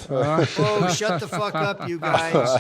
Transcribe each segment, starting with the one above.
Oh, shut the fuck up, you guys.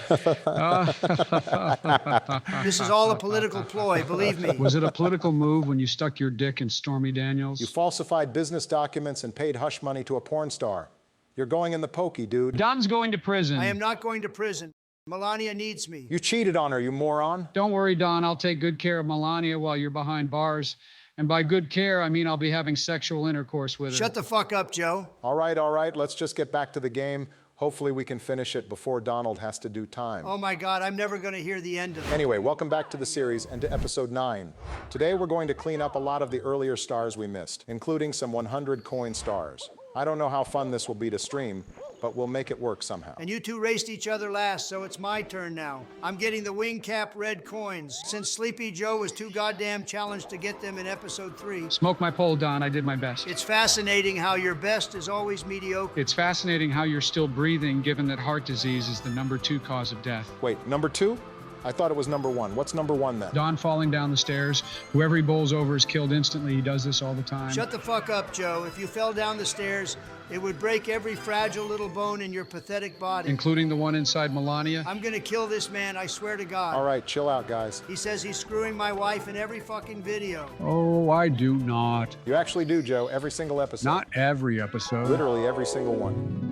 This is all a political ploy, believe me. Was it a political move when you stuck your dick in Stormy Daniels? You falsified business documents and paid hush money to a porn star. You're going in the pokey, dude. Don's going to prison. I am not going to prison. Melania needs me. You cheated on her, you moron. Don't worry, Don. I'll take good care of Melania while you're behind bars. And by good care, I mean I'll be having sexual intercourse with her. Shut the fuck up, Joe. All right. Let's just get back to the game. Hopefully we can finish it before Donald has to do time. Oh my God, I'm never gonna hear the end of it. Anyway, welcome back to the series and to episode 9. Today we're going to clean up a lot of the earlier stars we missed, including some 100 coin stars. I don't know how fun this will be to stream, but we'll make it work somehow. And you two raced each other last, so it's my turn now. I'm getting the wing cap red coins. Since Sleepy Joe was too goddamn challenged to get them in episode 3. Smoke my pole, Don. I did my best. It's fascinating how your best is always mediocre. It's fascinating how you're still breathing, given that heart disease is the #2 cause of death. Wait, number 2? I thought it was number 1. What's number 1 then? Don falling down the stairs. Whoever he bowls over is killed instantly. He does this all the time. Shut the fuck up, Joe. If you fell down the stairs, it would break every fragile little bone in your pathetic body. Including the one inside Melania? I'm gonna kill this man, I swear to God. All right, chill out, guys. He says he's screwing my wife in every fucking video. Oh, I do not. You actually do, Joe, every single episode. Not every episode. Literally every single one.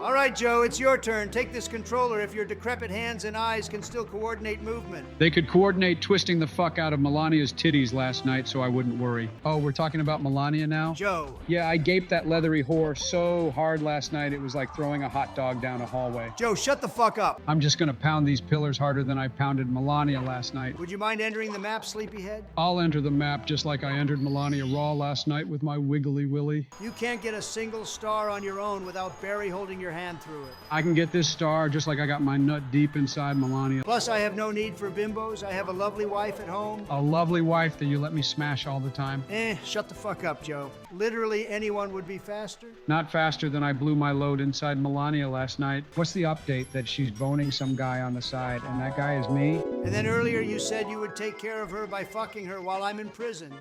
All right, Joe, it's your turn. Take this controller if your decrepit hands and eyes can still coordinate movement. They could coordinate twisting the fuck out of Melania's titties last night, so I wouldn't worry. Oh, we're talking about Melania now? Joe. Yeah, I gaped that leathery whore so hard last night, it was like throwing a hot dog down a hallway. Joe, shut the fuck up. I'm just gonna pound these pillars harder than I pounded Melania last night. Would you mind entering the map, Sleepyhead? I'll enter the map just like I entered Melania Raw last night with my wiggly willy. You can't get a single star on your own without Barry holding your hand through it. I can get this star just like I got my nut deep inside Melania. Plus, I have no need for bimbos. I have a lovely wife at home. A lovely wife that you let me smash all the time. Shut the fuck up, Joe. Literally anyone would be faster. Not faster than I blew my load inside Melania last night. What's the update? That she's boning some guy on the side, and that guy is me? And then earlier you said you would take care of her by fucking her while I'm in prison.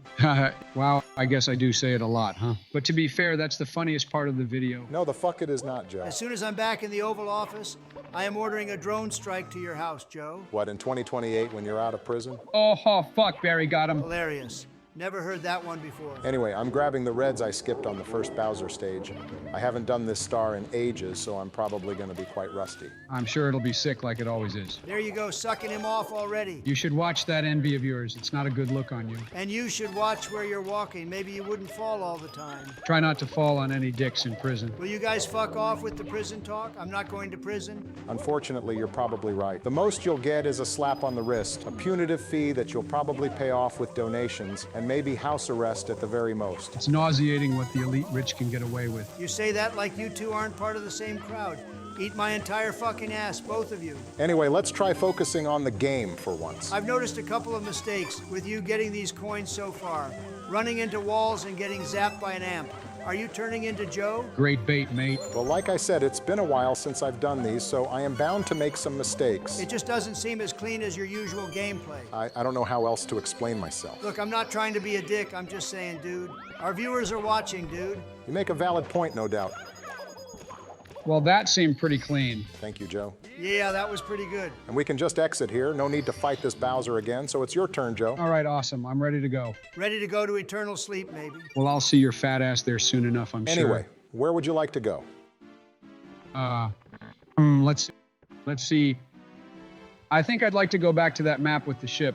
Wow, I guess I do say it a lot, huh? But to be fair, that's the funniest part of the video. No, the fuck it is not, Joe. As soon as I'm back in the Oval Office, I am ordering a drone strike to your house, Joe. What, in 2028 when you're out of prison? Oh, fuck, Barry got him. Hilarious. Never heard that one before. Anyway, I'm grabbing the reds I skipped on the first Bowser stage. I haven't done this star in ages, so I'm probably going to be quite rusty. I'm sure it'll be sick like it always is. There you go, sucking him off already. You should watch that envy of yours. It's not a good look on you. And you should watch where you're walking. Maybe you wouldn't fall all the time. Try not to fall on any dicks in prison. Will you guys fuck off with the prison talk? I'm not going to prison. Unfortunately, you're probably right. The most you'll get is a slap on the wrist, a punitive fee that you'll probably pay off with donations, and maybe house arrest at the very most. It's nauseating what the elite rich can get away with. You say that like you two aren't part of the same crowd. Eat my entire fucking ass, both of you. Anyway, let's try focusing on the game for once. I've noticed a couple of mistakes with you getting these coins so far. Running into walls and getting zapped by an amp. Are you turning into Joe? Great bait, mate. Well, like I said, it's been a while since I've done these, so I am bound to make some mistakes. It just doesn't seem as clean as your usual gameplay. I don't know how else to explain myself. Look, I'm not trying to be a dick. I'm just saying, dude. Our viewers are watching, dude. You make a valid point, no doubt. Well, that seemed pretty clean. Thank you, Joe. Yeah, that was pretty good. And we can just exit here. No need to fight this Bowser again, so it's your turn, Joe. All right, awesome. I'm ready to go. Ready to go to eternal sleep, maybe. Well, I'll see your fat ass there soon enough, I'm sure. Anyway, where would you like to go? Let's see. I think I'd like to go back to that map with the ship.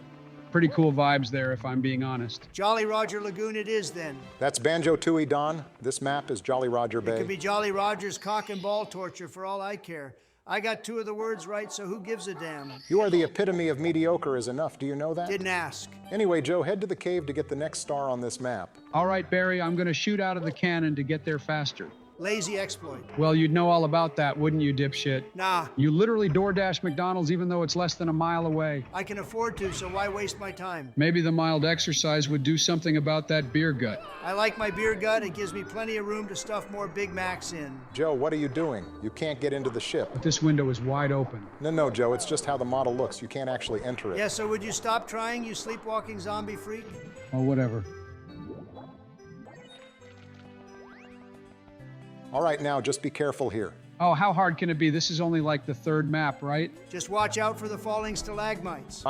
Pretty cool vibes there, if I'm being honest. Jolly Roger Lagoon it is, then. That's Banjo-Tooie, Don. This map is Jolly Roger It Bay. could be Jolly Roger's cock and ball torture for all I care. I got 2 of the words right, so who gives a damn? You are the epitome of mediocre is enough. Do you know that? Didn't ask. Anyway, Joe, head to the cave to get the next star on this map. All right, Barry, I'm gonna shoot out of the cannon to get there faster. Lazy exploit. Well, you'd know all about that, wouldn't you, dipshit? Nah, You literally DoorDash McDonald's even though it's less than a mile away. I can afford to, so why waste my time? Maybe the mild exercise would do something about that beer gut. I like my beer gut. It gives me plenty of room to stuff more Big Macs in. Joe, what are you doing? You can't get into the ship. But this window is wide open. No, Joe, it's just how the model looks. You can't actually enter it. Yeah, so would you stop trying, you sleepwalking zombie freak? Oh, whatever. All right, now, just be careful here. Oh, how hard can it be? This is only like the third map, right? Just watch out for the falling stalagmites.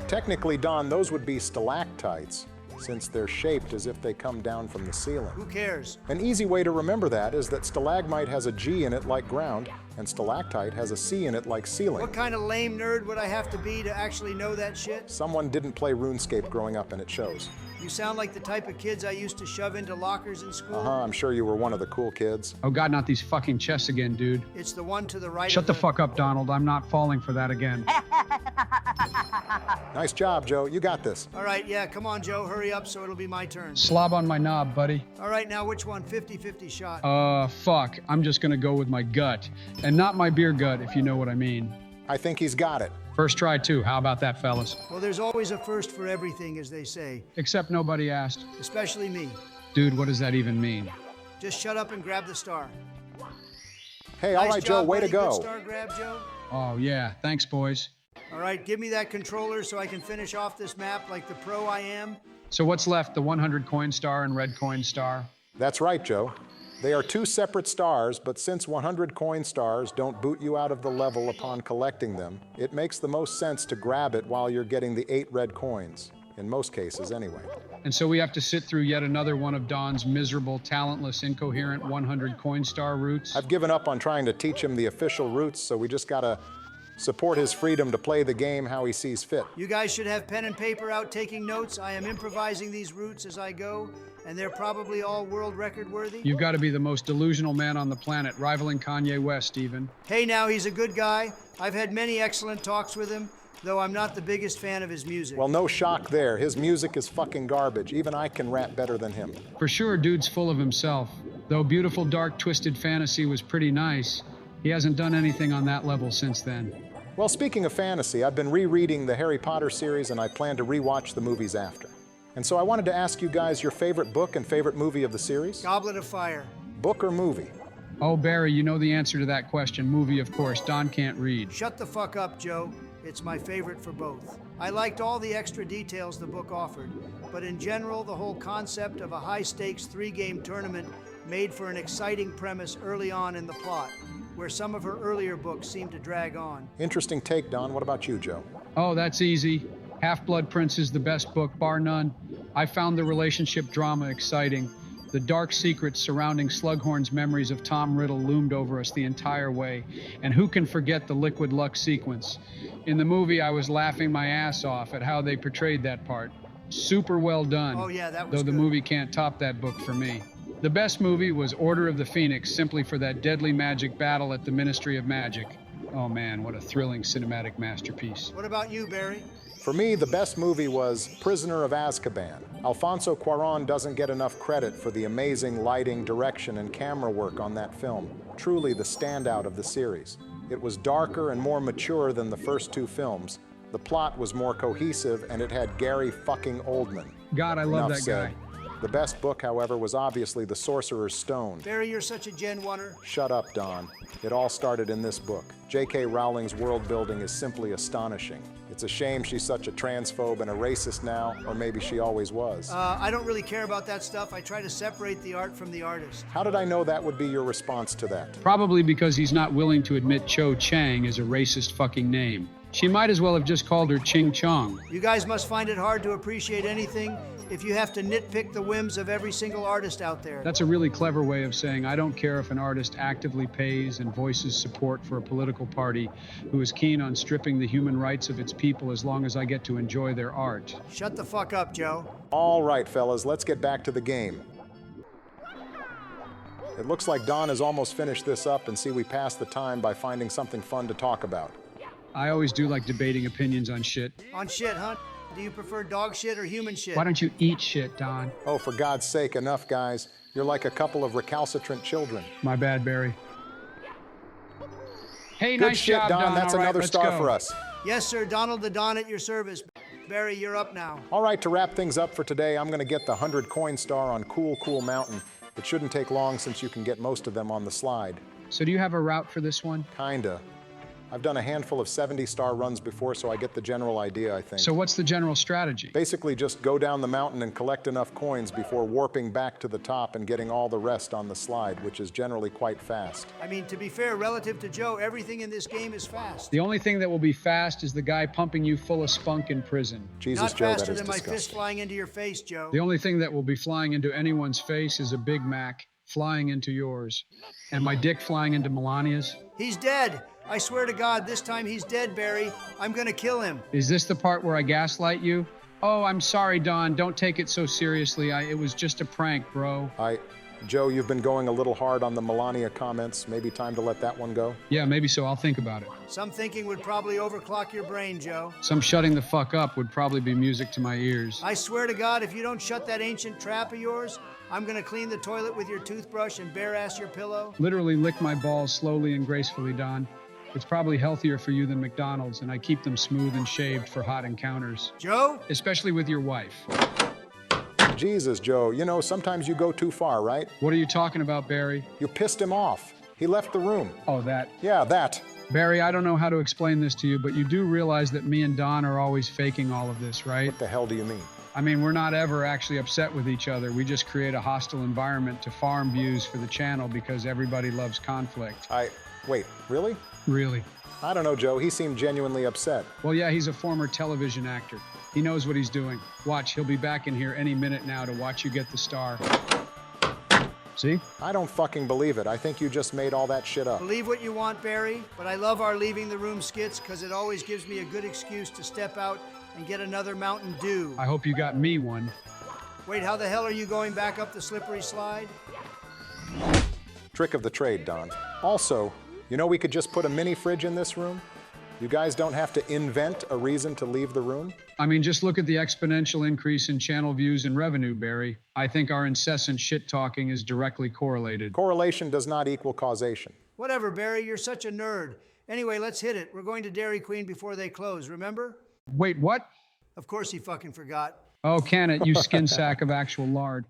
Technically, Don, those would be stalactites, since they're shaped as if they come down from the ceiling. Who cares? An easy way to remember that is that stalagmite has a G in it like ground, and stalactite has a C in it like ceiling. What kind of lame nerd would I have to be to actually know that shit? Someone didn't play RuneScape growing up, and it shows. You sound like the type of kids I used to shove into lockers in school. I'm sure you were one of the cool kids. Oh God, not these fucking chests again, dude. It's the one to the right. Shut the fuck up, Donald. I'm not falling for that again. Nice job, Joe. You got this. All right, yeah, come on, Joe. Hurry up so it'll be my turn. Slob on my knob, buddy. All right, now which one? 50-50 shot. Fuck. I'm just gonna go with my gut. And not my beer gut, if you know what I mean. I think he's got it. First try, too. How about that, fellas? Well, there's always a first for everything, as they say. Except nobody asked. Especially me. Dude, what does that even mean? Just shut up and grab the star. Hey, all right, Joe, way to Good go. star grab, Joe. Oh, yeah. Thanks, boys. All right, give me that controller so I can finish off this map like the pro I am. So what's left? The 100 coin star and red coin star? That's right, Joe. They are two separate stars, but since 100 coin stars don't boot you out of the level upon collecting them, it makes the most sense to grab it while you're getting the 8 red coins. In most cases, anyway. And so we have to sit through yet another one of Don's miserable, talentless, incoherent 100 coin star routes? I've given up on trying to teach him the official routes, so we just gotta support his freedom to play the game how he sees fit. You guys should have pen and paper out taking notes. I am improvising these routes as I go, and they're probably all world record worthy. You've got to be the most delusional man on the planet, rivaling Kanye West, even. Hey, now, he's a good guy. I've had many excellent talks with him, though I'm not the biggest fan of his music. Well, no shock there. His music is fucking garbage. Even I can rap better than him. For sure, dude's full of himself. Though Beautiful Dark Twisted Fantasy was pretty nice, he hasn't done anything on that level since then. Well, speaking of fantasy, I've been rereading the Harry Potter series, and I plan to rewatch the movies after. And so I wanted to ask you guys your favorite book and favorite movie of the series? Goblet of Fire. Book or movie? Oh, Barry, you know the answer to that question. Movie, of course. Don can't read. Shut the fuck up, Joe. It's my favorite for both. I liked all the extra details the book offered, but in general, the whole concept of a high-stakes 3-game tournament made for an exciting premise early on in the plot, where some of her earlier books seemed to drag on. Interesting take, Don. What about you, Joe? Oh, that's easy. Half-Blood Prince is the best book, bar none. I found the relationship drama exciting. The dark secrets surrounding Slughorn's memories of Tom Riddle loomed over us the entire way. And who can forget the Liquid Luck sequence? In the movie, I was laughing my ass off at how they portrayed that part. Super well done. Oh, yeah, that was Though the good. movie can't top that book for me. The best movie was Order of the Phoenix, simply for that deadly magic battle at the Ministry of Magic. Oh man, what a thrilling cinematic masterpiece. What about you, Barry? For me, the best movie was Prisoner of Azkaban. Alfonso Cuarón doesn't get enough credit for the amazing lighting, direction, and camera work on that film. Truly the standout of the series. It was darker and more mature than the first 2 films. The plot was more cohesive, and it had Gary fucking Oldman. God, I love Enough that said. guy. The best book, however, was obviously The Sorcerer's Stone. Barry, you're such a Gen 1er. Shut up, Don. It all started in this book. J.K. Rowling's world building is simply astonishing. It's a shame she's such a transphobe and a racist now, or maybe she always was. I don't really care about that stuff. I try to separate the art from the artist. How did I know that would be your response to that? Probably because he's not willing to admit Cho Chang is a racist fucking name. She might as well have just called her Ching Chong. You guys must find it hard to appreciate anything if you have to nitpick the whims of every single artist out there. That's a really clever way of saying I don't care if an artist actively pays and voices support for a political party who is keen on stripping the human rights of its people as long as I get to enjoy their art. Shut the fuck up, Joe. All right, fellas, let's get back to the game. It looks like Don has almost finished this up, and see we passed the time by finding something fun to talk about. I always do like debating opinions on shit. On shit, huh? Do you prefer dog shit or human shit? Why don't you eat shit, Don? Oh, for God's sake, enough, guys. You're like a couple of recalcitrant children. My bad, Barry. Hey, Good nice shit, job, Don. That's All right, another let's star go. for us. Yes, sir. Donald the Don at your service. Barry, you're up now. All right, to wrap things up for today, I'm going to get the 100 coin star on Cool Cool Mountain. It shouldn't take long since you can get most of them on the slide. So do you have a route for this one? Kinda. I've done a handful of 70-star runs before, so I get the general idea, I think. So what's the general strategy? Basically just go down the mountain and collect enough coins before warping back to the top and getting all the rest on the slide, which is generally quite fast. I mean, to be fair, relative to Joe, everything in this game is fast. The only thing that will be fast is the guy pumping you full of spunk in prison. Jesus, Not Joe, that faster is than my disgusting. fist flying into your face, Joe. The only thing that will be flying into anyone's face is a Big Mac flying into yours. And my dick flying into Melania's. He's dead. I swear to God, this time he's dead, Barry. I'm gonna kill him. Is this the part where I gaslight you? Oh, I'm sorry, Don. Don't take it so seriously. It was just a prank, bro. Joe, you've been going a little hard on the Melania comments. Maybe time to let that one go? Yeah, maybe so. I'll think about it. Some thinking would probably overclock your brain, Joe. Some shutting the fuck up would probably be music to my ears. I swear to God, if you don't shut that ancient trap of yours, I'm gonna clean the toilet with your toothbrush and bare-ass your pillow. Literally lick my balls slowly and gracefully, Don. It's probably healthier for you than McDonald's, and I keep them smooth and shaved for hot encounters. Joe? Especially with your wife. Jesus, Joe, you know, sometimes you go too far, right? What are you talking about, Barry? You pissed him off. He left the room. Oh, that. Yeah, that. Barry, I don't know how to explain this to you, but you do realize that me and Don are always faking all of this, right? What the hell do you mean? I mean, we're not ever actually upset with each other. We just create a hostile environment to farm views for the channel because everybody loves conflict. Wait, really? Really? I don't know, Joe. He seemed genuinely upset. Well, yeah, he's a former television actor. He knows what he's doing. Watch, he'll be back in here any minute now to watch you get the star. See? I don't fucking believe it. I think you just made all that shit up. Believe what you want, Barry, but I love our leaving the room skits because it always gives me a good excuse to step out and get another Mountain Dew. I hope you got me one. Wait, how the hell are you going back up the slippery slide? Trick of the trade, Don. Also, you know we could just put a mini fridge in this room? You guys don't have to invent a reason to leave the room? I mean, just look at the exponential increase in channel views and revenue, Barry. I think our incessant shit-talking is directly correlated. Correlation does not equal causation. Whatever, Barry, you're such a nerd. Anyway, let's hit it. We're going to Dairy Queen before they close, remember? Wait, what? Of course he fucking forgot. Oh, can it, you skin sack of actual lard.